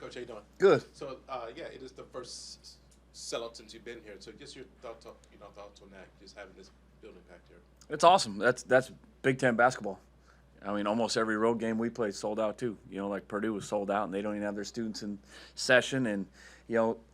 Coach, how you doing? Good. So, yeah, it is the first sellout since you've been here. So, just your thoughts, thoughts on that, just having this building packed here. It's awesome. That's Big Ten basketball. I mean, almost every road game we played sold out too. Like Purdue was sold out, and they don't even have their students in session. And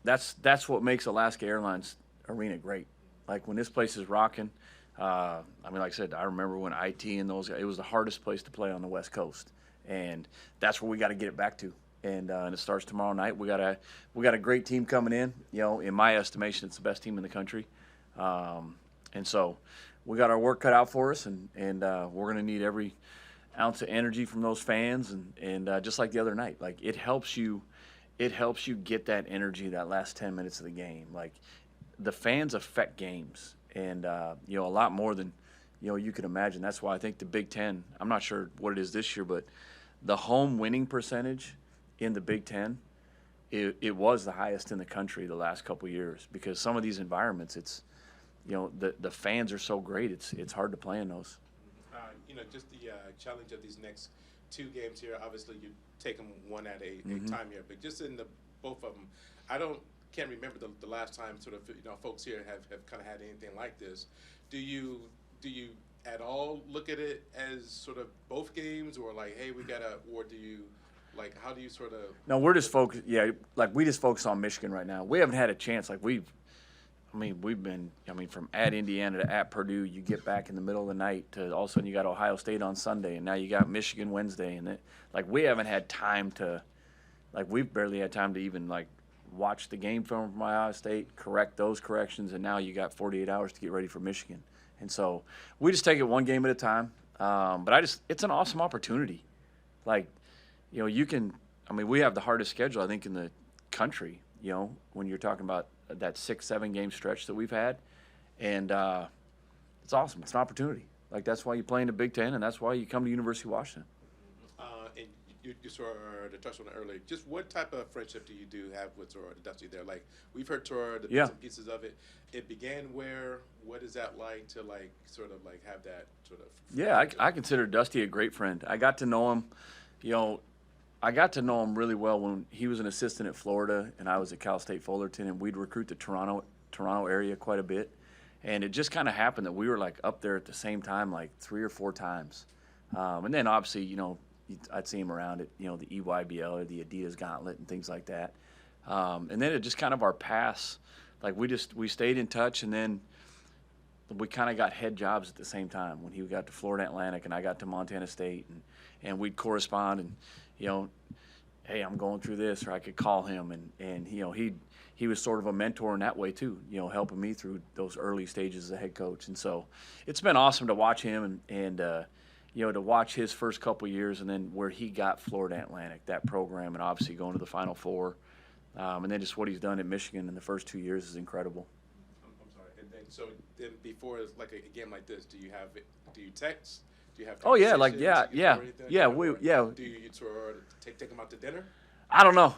that's what makes Alaska Airlines Arena great. Like when this place is rocking. I mean, like I said, I remember when IT and those guys, it was the hardest place to play on the West Coast, and that's where we got to get it back to. And it starts tomorrow night. We got a great team coming in. In my estimation, it's the best team in the country. And so we got our work cut out for us, and we're going to need every ounce of energy from those fans, and just like the other night, like it helps you get that energy that last 10 minutes of the game. Like the fans affect games, and a lot more than you could imagine. That's why I think the Big Ten, I'm not sure what it is this year, but the home winning percentage in the Big Ten, it was the highest in the country the last couple of years, because some of these environments, it's the fans are so great, it's hard to play in those. Just the challenge of these next two games here. Obviously, you take them one at a time here, but just in the both of them, can't remember the last time sort of folks here have kind of had anything like this. Do you at all look at it as sort of both games, or like, hey, we gotta, or do you like, how do you sort of? No, we're just focused. Yeah, like we just focus on Michigan right now. We haven't had a chance. Like we've been, from at Indiana to at Purdue, you get back in the middle of the night to all of a sudden you got Ohio State on Sunday, and now you got Michigan Wednesday, and we haven't had time to, we've barely had time to even watch the game film from Ohio State, correct those corrections, and now you got 48 hours to get ready for Michigan. And so we just take it one game at a time. But it's an awesome opportunity. We have the hardest schedule, I think, in the country, when you're talking about that 6-7 game stretch that we've had. And it's awesome. It's an opportunity. That's why you play in the Big Ten, and that's why you come to University of Washington. And you sort of touched on it earlier. Just what type of friendship do you have with Tora Dusty there? We've heard Tora, the bits and pieces of it. It began where? What is that like to sort of have that sort of? Yeah, I consider Dusty a great friend. I got to know him, I got to know him really well when he was an assistant at Florida and I was at Cal State Fullerton, and we'd recruit the Toronto area quite a bit. And it just kind of happened that we were up there at the same time 3 or 4 times. And then obviously, I'd see him around at, the EYBL or the Adidas Gauntlet and things like that. And then it just kind of our paths, we stayed in touch, and then we kind of got head jobs at the same time. When he got to Florida Atlantic and I got to Montana State, and we'd correspond, and hey, I'm going through this, or I could call him, and he was sort of a mentor in that way too, helping me through those early stages as a head coach. And so it's been awesome to watch him and to watch his first couple years, and then where he got Florida Atlantic, that program, and obviously going to the Final Four, and then just what he's done at Michigan in the first 2 years is incredible. I'm sorry. And then before a game like this, do you text? Do you have? Oh yeah, yeah. Do you sort of take them out to dinner? I don't know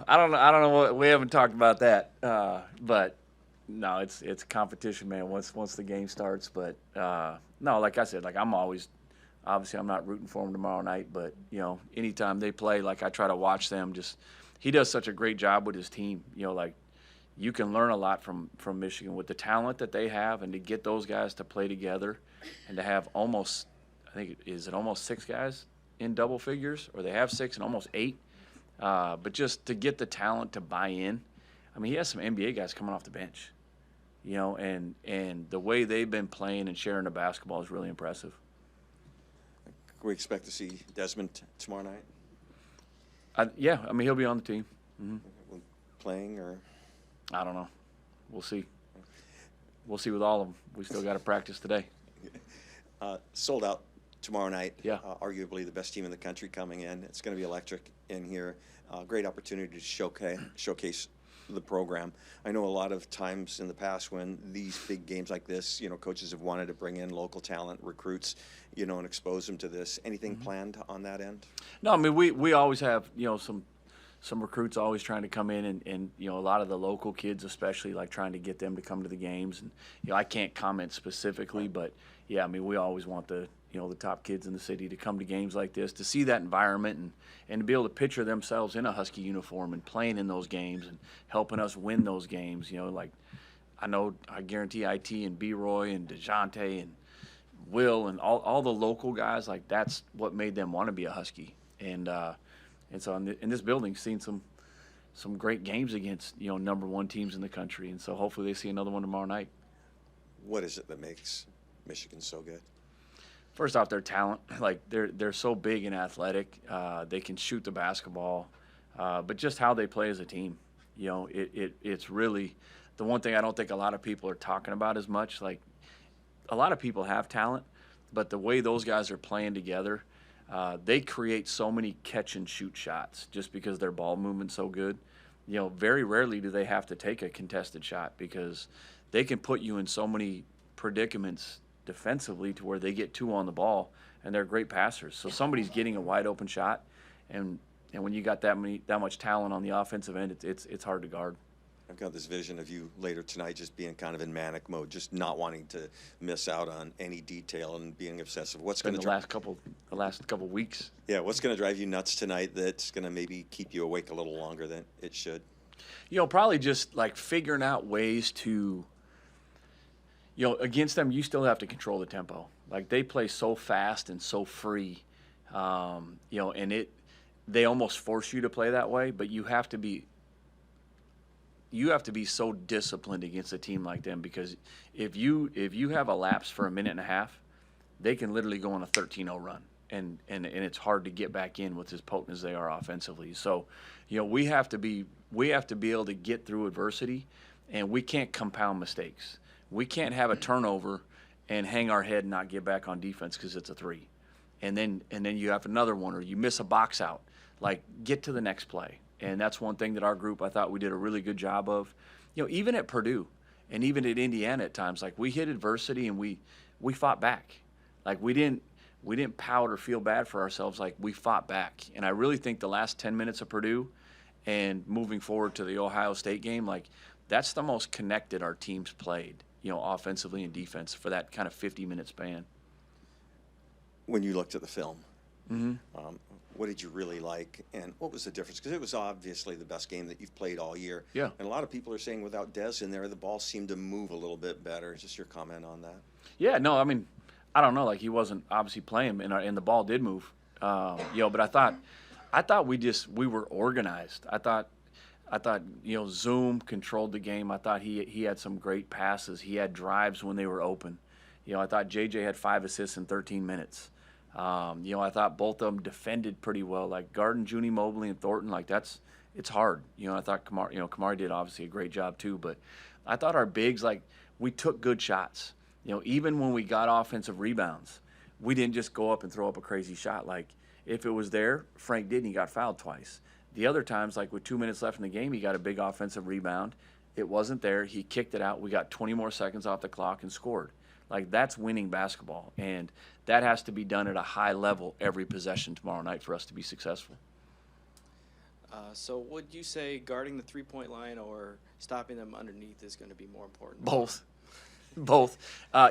what, we haven't talked about that, but no, it's competition, man. Once the game starts, but no, like I said, I'm always. Obviously, I'm not rooting for him tomorrow night, but anytime they play, I try to watch them. He does such a great job with his team. You can learn a lot from Michigan with the talent that they have, and to get those guys to play together, and to have almost 6 guys in double figures, or they have 6 and almost 8. But just to get the talent to buy in. He has some NBA guys coming off the bench, and the way they've been playing and sharing the basketball is really impressive. We expect to see Desmond tomorrow night? Yeah, he'll be on the team. Mm-hmm. Playing, or? I don't know. We'll see. We'll see with all of them. We still got to practice today. Sold out tomorrow night. Yeah. Arguably the best team in the country coming in. It's going to be electric in here. Great opportunity to showcase the program. I know a lot of times in the past when these big games like this, coaches have wanted to bring in local talent, recruits, and expose them to this. Anything planned on that end? No, we always have, some recruits always trying to come in, and a lot of the local kids especially, trying to get them to come to the games. And I can't comment specifically, but yeah, we always want the the top kids in the city to come to games like this, to see that environment and to be able to picture themselves in a Husky uniform and playing in those games and helping us win those games. Like I guarantee IT and B-Roy and DeJounte and Will and all the local guys, like that's what made them want to be a Husky. And so in this building, seen some great games against number one teams in the country, and so hopefully they see another one tomorrow night. What is it that makes Michigan so good? First off, their talent. Like they're so big and athletic. They can shoot the basketball, but just how they play as a team. It's really the one thing I don't think a lot of people are talking about as much. Like a lot of people have talent, but the way those guys are playing together, they create so many catch and shoot shots just because their ball movement's so good. Very rarely do they have to take a contested shot because they can put you in so many predicaments defensively to where they get two on the ball, and they're great passers. So somebody's getting a wide open shot, and when you got that much talent on the offensive end, it's hard to guard. I've got this vision of you later tonight just being kind of in manic mode, just not wanting to miss out on any detail and being obsessive. What's going to the last couple weeks? Yeah, what's going to drive you nuts tonight that's going to maybe keep you awake a little longer than it should? Probably just like figuring out ways to, against them, you still have to control the tempo. Like they play so fast and so free, and they almost force you to play that way, but you have to be so disciplined against a team like them, because if you have a lapse for a minute and a half, they can literally go on a 13-0 run, and it's hard to get back in with as potent as they are offensively. So, we have to be able to get through adversity, and we can't compound mistakes. We can't have a turnover and hang our head and not get back on defense because it's a three, and then you have another one, or you miss a box out. Like, get to the next play. And that's one thing that our group, I thought we did a really good job of. Even at Purdue and even at Indiana at times, like we hit adversity and we fought back. Like we didn't pout or feel bad for ourselves. Like we fought back. And I really think the last 10 minutes of Purdue and moving forward to the Ohio State game, like that's the most connected our teams played, offensively and defense for that kind of 50-minute span. When you looked at the film, mm-hmm. What did you really like, and what was the difference? Because it was obviously the best game that you've played all year. Yeah. And a lot of people are saying without Dez in there, the ball seemed to move a little bit better. Just your comment on that? Yeah, no, I mean, I don't know. Like he wasn't obviously playing, and the ball did move. But I thought we were organized. I thought Zoom controlled the game. I thought he had some great passes. He had drives when they were open. I thought JJ had 5 assists in 13 minutes. I thought both of them defended pretty well. Like Garden, Junie Mobley, and Thornton, like it's hard. I thought Kamari did obviously a great job too. But I thought our bigs, like we took good shots. Even when we got offensive rebounds, we didn't just go up and throw up a crazy shot. Like if it was there, Frank did, and he got fouled twice. The other times, like with 2 minutes left in the game, he got a big offensive rebound. It wasn't there. He kicked it out. We got 20 more seconds off the clock and scored. Like that's winning basketball, and that has to be done at a high level every possession tomorrow night for us to be successful. So would you say guarding the three-point line or stopping them underneath is going to be more important? Both.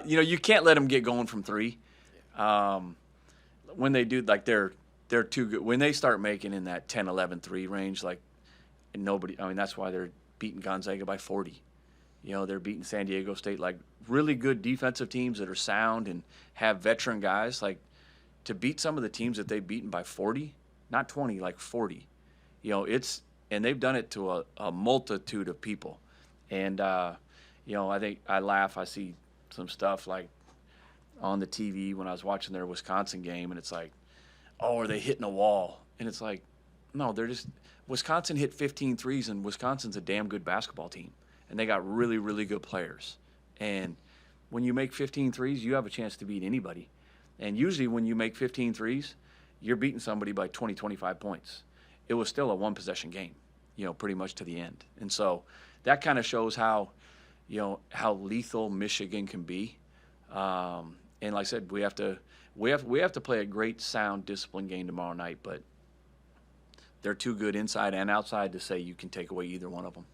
You can't let them get going from three. When they do, like they're too good. When they start making in that 10, 11, 3 range, like that's why they're beating Gonzaga by 40. They're beating San Diego State, like really good defensive teams that are sound and have veteran guys. Like to beat some of the teams that they've beaten by 40, not 20, like 40. And they've done it to a multitude of people. And, I think I laugh. I see some stuff like on the TV when I was watching their Wisconsin game, and it's like, oh, are they hitting a wall? And it's like, no, Wisconsin hit 15 threes, and Wisconsin's a damn good basketball team. And they got really, really good players. And when you make 15 threes, you have a chance to beat anybody. And usually when you make 15 threes, you're beating somebody by 20, 25 points. It was still a one-possession game, pretty much to the end. And so that kind of shows how lethal Michigan can be. And like I said, we have to play a great, sound, disciplined game tomorrow night. But they're too good inside and outside to say you can take away either one of them.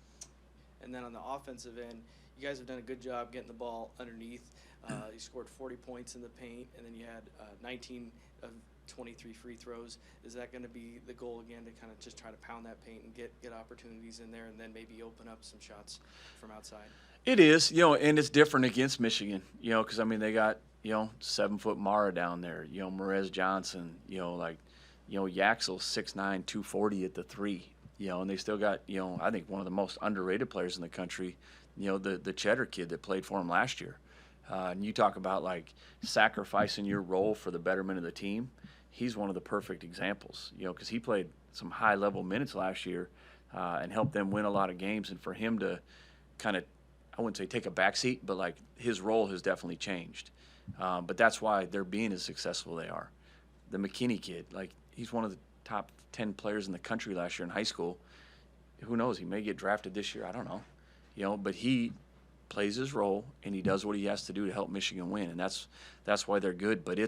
And then on the offensive end, you guys have done a good job getting the ball underneath. You scored 40 points in the paint, and then you had 19 of 23 free throws. Is that going to be the goal again, to kind of just try to pound that paint and get opportunities in there, and then maybe open up some shots from outside? It is, and it's different against Michigan, because I mean they got 7-foot Mara down there, Merez Johnson, Yaxel 6'9", 240 at the 3, and they still got I think one of the most underrated players in the country, the Cheddar kid that played for him last year. And you talk about like sacrificing your role for the betterment of the team. He's one of the perfect examples, because he played some high-level minutes last year and helped them win a lot of games. And for him to kind of, I wouldn't say take a backseat, but like his role has definitely changed. But that's why they're being as successful they are. The McKinney kid, like he's one of the top 10 players in the country last year in high school. Who knows? He may get drafted this year. I don't know. But he plays his role and he does what he has to do to help Michigan win, and that's why they're good. But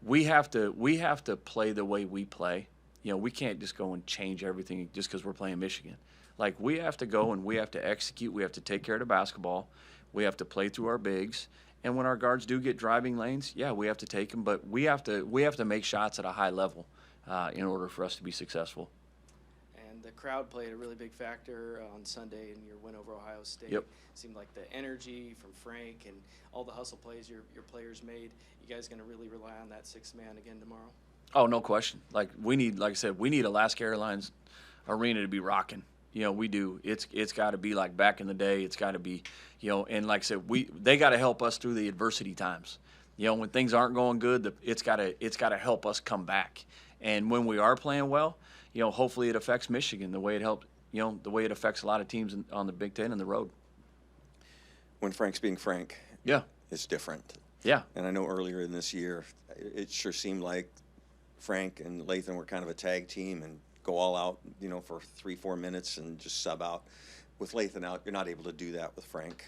we have to play the way we play. We can't just go and change everything just because we're playing Michigan. Like we have to go and we have to execute. We have to take care of the basketball. We have to play through our bigs. And when our guards do get driving lanes, yeah, we have to take them. But we have to make shots at a high level in order for us to be successful. And the crowd played a really big factor on Sunday in your win over Ohio State. Yep. Seemed like the energy from Frank and all the hustle plays your players made. You guys going to really rely on that sixth man again tomorrow? Oh, no question. Like I said, we need Alaska Airlines Arena to be rocking. We do. It's got to be like back in the day. It's got to be, and like I said, they got to help us through the adversity times. When things aren't going good, it's got to help us come back. And when we are playing well, hopefully it affects Michigan the way it helped, the way it affects a lot of teams on the Big Ten and the road. When Frank's being Frank, yeah, it's different. Yeah. And I know earlier in this year, it sure seemed like Frank and Lathan were kind of a tag team and go all out, for 3-4 minutes and just sub out. With Lathan out, you're not able to do that with Frank.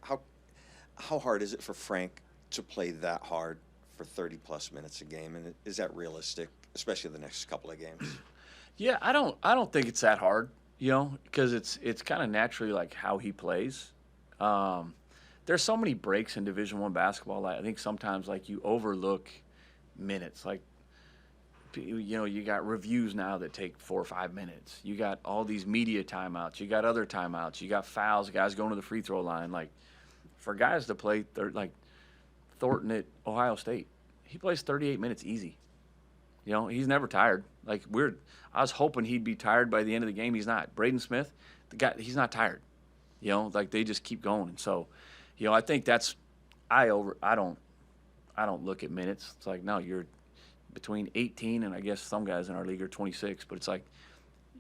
How hard is it for Frank to play that hard for 30-plus minutes a game, and is that realistic, especially the next couple of games? Yeah, I don't think it's that hard, because it's kind of naturally like how he plays. There's so many breaks in Division I basketball. I think sometimes like you overlook minutes. Like, you got reviews now that take 4 or 5 minutes. You got all these media timeouts. You got other timeouts. You got fouls. Guys going to the free throw line. Like, for guys to play like Thornton at Ohio State, he plays 38 minutes easy. He's never tired. Like I was hoping he'd be tired by the end of the game. He's not. Braden Smith, the guy, he's not tired. Like they just keep going. And so, I think I don't look at minutes. It's like, no, you're between 18 and I guess some guys in our league are 26, but it's like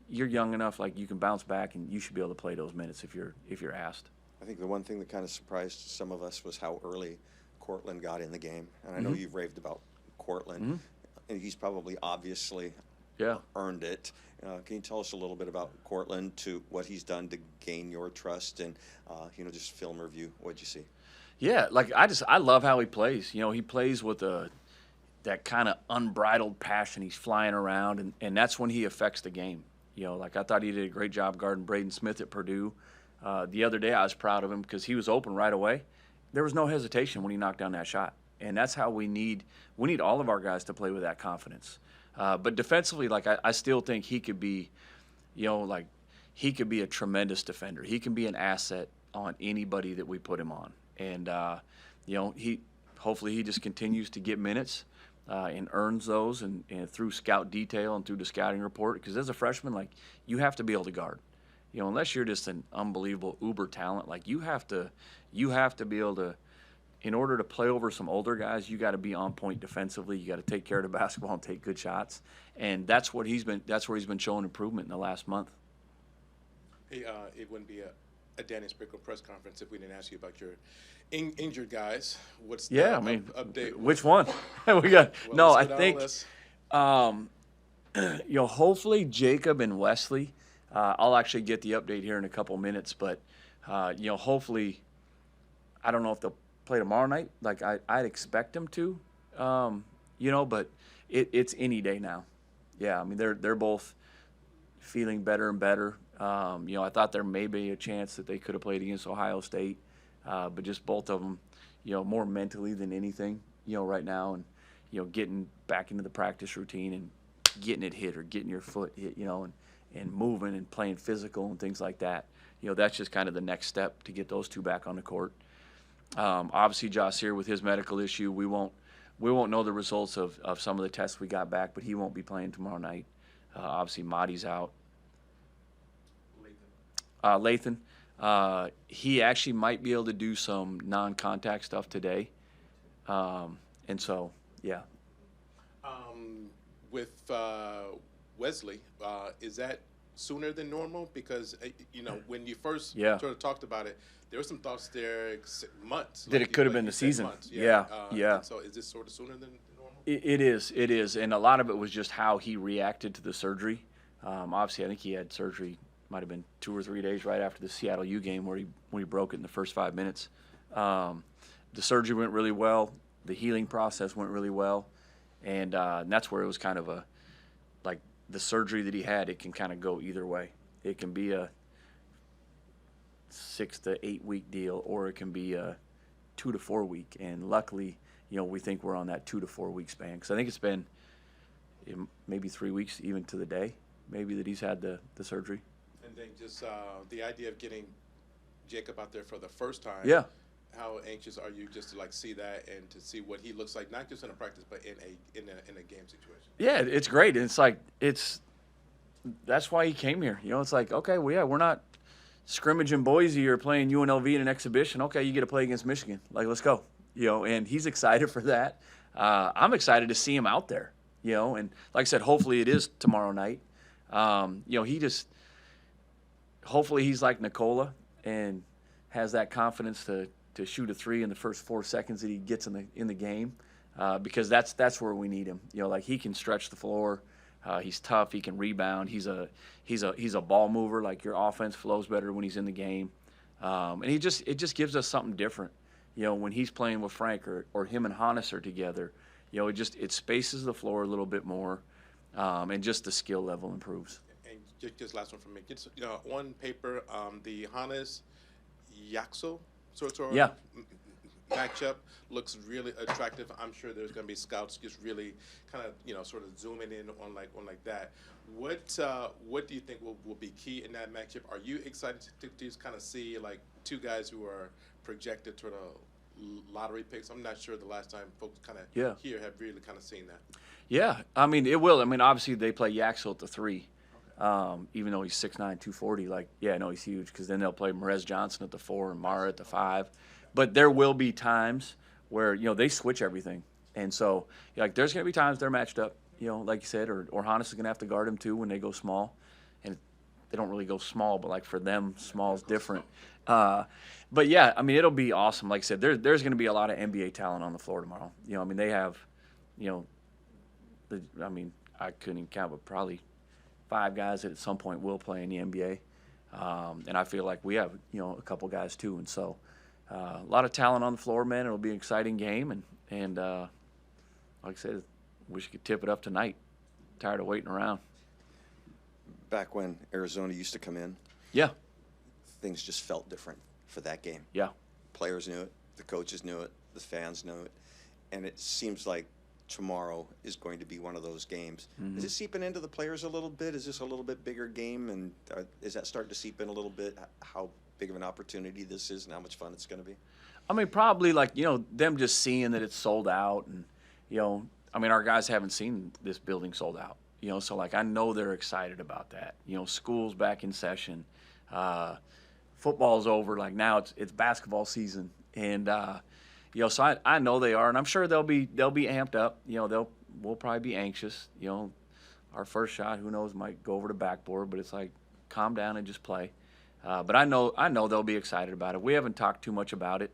you're young enough, like you can bounce back and you should be able to play those minutes if you're asked. I think the one thing that kind of surprised some of us was how early Cortland got in the game. And I know you've raved about Cortland, and he's probably obviously earned it. Can you tell us a little bit about Cortland, to what he's done to gain your trust, and just film review? What'd you see? Yeah, like I love how he plays. He plays with that kind of unbridled passion. He's flying around, and that's when he affects the game. Like I thought he did a great job guarding Braden Smith at Purdue. The other day I was proud of him because he was open right away. There was no hesitation when he knocked down that shot. And that's how we need all of our guys to play with that confidence. But defensively, like I still think he could be, he could be a tremendous defender. He can be an asset on anybody that we put him on. And, hopefully he just continues to get minutes and earns those and through scout detail and through the scouting report. Because as a freshman, like, you have to be able to guard. Unless you're just an unbelievable uber talent, like you have to be able to, in order to play over some older guys, you got to be on point defensively. You got to take care of the basketball and take good shots, and that's where he's been showing improvement in the last month. Hey, it wouldn't be a Danny Sprinkle press conference if we didn't ask you about your injured guys. What's the update? Which one? We got I think hopefully Jacob and Wesley. I'll actually get the update here in a couple minutes, but hopefully, I don't know if they'll play tomorrow night. Like I'd expect them to, but it's any day now. Yeah, I mean they're both feeling better and better. I thought there may be a chance that they could have played against Ohio State, but just both of them, more mentally than anything, right now, and getting back into the practice routine and getting it hit or getting your foot hit, and moving and playing physical and things like that. That's just kind of the next step to get those two back on the court. Obviously, Jasir with his medical issue, we won't know the results of some of the tests we got back, but he won't be playing tomorrow night. Obviously, Madi's out. Lathan, he actually might be able to do some non-contact stuff today, and so yeah. With Wesley, is that sooner than normal? Because when you first sort of talked about it, there were some thoughts there months. That it could have been the season. Months. Yeah. So is this sort of sooner than normal? It is, and a lot of it was just how he reacted to the surgery. Obviously, I think he had surgery. Might have been 2 or 3 days right after the Seattle U game when he broke it in the first 5 minutes. The surgery went really well. The healing process went really well, and that's where it was kind of like the surgery that he had. It can kind of go either way. It can be a 6 to 8 week deal, or it can be a 2 to 4 week. And luckily, we think we're on that 2 to 4 week span, because I think it's been maybe 3 weeks even to the day, maybe, that he's had the surgery. And then just the idea of getting Jacob out there for the first time. Yeah. How anxious are you just to see that and to see what he looks like, not just in a practice, but in a game situation? Yeah, it's great. It's like that's why he came here. It's like, okay, well, yeah, we're not scrimmaging Boise or playing UNLV in an exhibition. Okay, you get to play against Michigan. Like, let's go. And he's excited for that. I'm excited to see him out there. And like I said, hopefully it is tomorrow night. Hopefully he's like Nicola and has that confidence to shoot a 3 in the first 4 seconds that he gets in the game, because that's where we need him. He can stretch the floor. He's tough. He can rebound. He's a ball mover. Like, your offense flows better when he's in the game, and it just gives us something different. When he's playing with Frank or him and Hannes are together, it spaces the floor a little bit more, and just the skill level improves. And just last one from me. Just on paper, the Hannes Yaxel sort of matchup looks really attractive. I'm sure there's going to be scouts just really kind of sort of zooming in on like that. What do you think will be key in that matchup? Are you excited to just kind of see like two guys who are projected sort of lottery picks? I'm not sure the last time folks kind of here have really kind of seen that. Yeah, I mean, it will. I mean, obviously they play Yaxel at the 3. Even though he's 6'9", 240, he's huge, because then they'll play Merez Johnson at the 4 and Mara at the 5. But there will be times where, they switch everything. And so, there's going to be times they're matched up, like you said, or Hannes is going to have to guard him too when they go small. And they don't really go small, but for them, small is different. But yeah, I mean, it'll be awesome. Like I said, there's going to be a lot of NBA talent on the floor tomorrow. They have, I couldn't even count, but probably 5 guys that at some point will play in the NBA. And I feel like we have, a couple guys too. And so a lot of talent on the floor, man. It'll be an exciting game. And like I said, wish you could tip it up tonight. Tired of waiting around. Back when Arizona used to come in, things just felt different for that game. Yeah. Players knew it. The coaches knew it. The fans knew it. And it seems like tomorrow is going to be one of those games. Mm-hmm. Is it seeping into the players a little bit? Is this a little bit bigger game? And is that starting to seep in a little bit, how big of an opportunity this is and how much fun it's going to be? I mean, probably them just seeing that it's sold out. And, our guys haven't seen this building sold out. So I know they're excited about that. School's back in session. Football's over. Now it's basketball season. And, so I know they are, and I'm sure they'll be amped up. We'll probably be anxious. Our first shot, who knows, might go over the backboard, but it's calm down and just play. But I know they'll be excited about it. We haven't talked too much about it,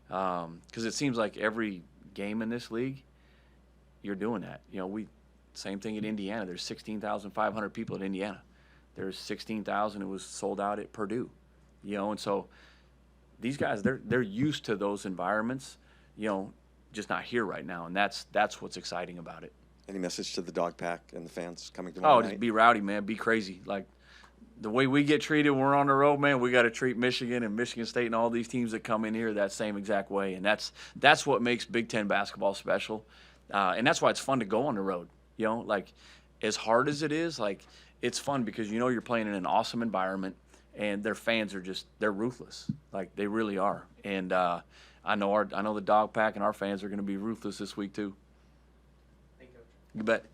because it seems like every game in this league, you're doing that. Same thing at Indiana. There's 16,500 people at Indiana. There's 16,000 who was sold out at Purdue. And so these guys, they're used to those environments. Just not here right now, and that's what's exciting about it. Any message to the dog pack and the fans coming tomorrow night? Just be rowdy, man. Be crazy. the way we get treated when we're on the road, man, we got to treat Michigan and Michigan State and all these teams that come in here that same exact way. And that's what makes Big Ten basketball special. And that's why it's fun to go on the road. You know, like, as hard as it is, like, it's fun because you know you're playing in an awesome environment, and their fans are they're ruthless. Like, they really are. And I know the Dog Pack and our fans are going to be ruthless this week too. Thank you, Coach. You bet.